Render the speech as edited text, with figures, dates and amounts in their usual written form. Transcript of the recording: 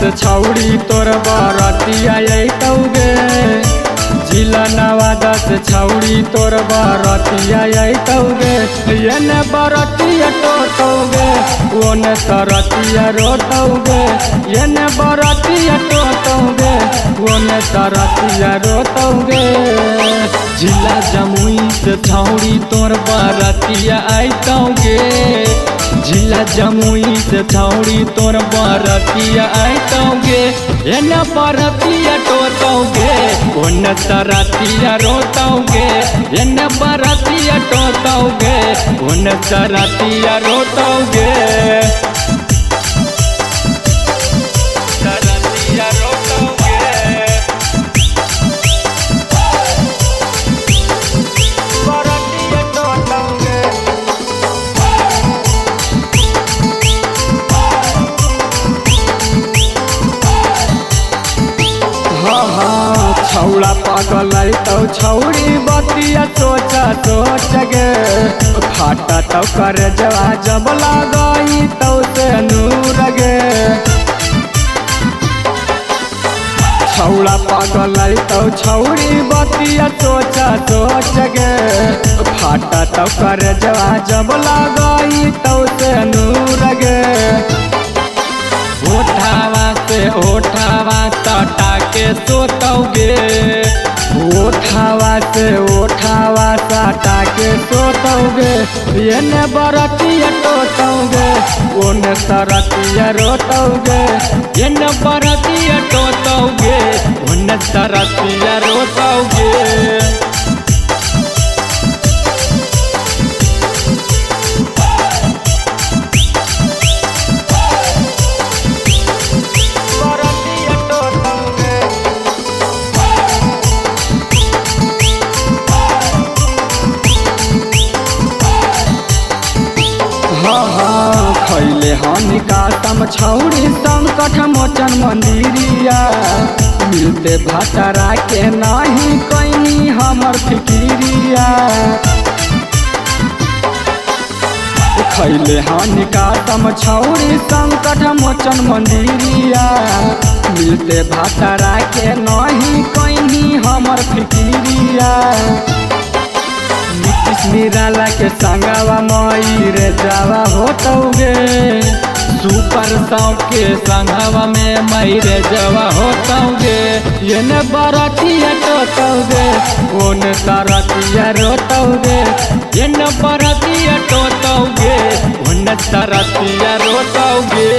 से छौड़ी तोर बरतिया अइतौगे। जिला नवादा से छौड़ी तोर बरतिया अइतौगे। एने बरतिया टोटौगे ओने सरतिया रोतौगे। एने बरतिया टोटौगे ओने सरतिया रोतौगे। जिला जमुई से छौड़ी तोर बरतिया अइतौगे। जिला जमुई से छौड़ी तोर बरतिया अइतौगे। एने बरतिया टोटौगे ओने सरतिया रोतौगे। एने बरतिया टोटौगे ओने सरतिया रोतौगे। सरतिया रोतौगे। बरतिया टोटौगे। छौड़ा पागल अइतौ छौड़ी बतिया सोचा सोच गे। फाटा तो कर जवा जब लगाई तो से नूर गे। छौड़ा पागल अइतौ छौड़ी बतिया सोचा सोच गे। फाटा तो कर जवा जब लगाई तो से नूर गे। ओठावा से ओठावा सटा के सोतौगे। ओठावा से ओठावा सटा के सोतौगे। एने बरतिया टोटौगे ओने सरतिया रोतौगे। एने बरतिया टोटौगे ओने सरतिया रोतौगे। खैले हनी काटम छौड़ी संकट मोचन मंदिरिया। मिलते भटरा के नहीं कैनी हमर फिकिरिया। खैले हनी काटम छौड़ी संकट मोचन मंदिरिया। मिलते भटरा के नहीं कैनी हमर फिकिरिया। नीतीश निराला के संगवा मई रे जावा होतौगे। सुपर साउंड के संगवा में मईरे जवा होतौगे। एने बरतिया टोटौगे ओने सरतिया रोतौगे। एने बरतिया टोटौगे ओने सरतिया रोतौगे।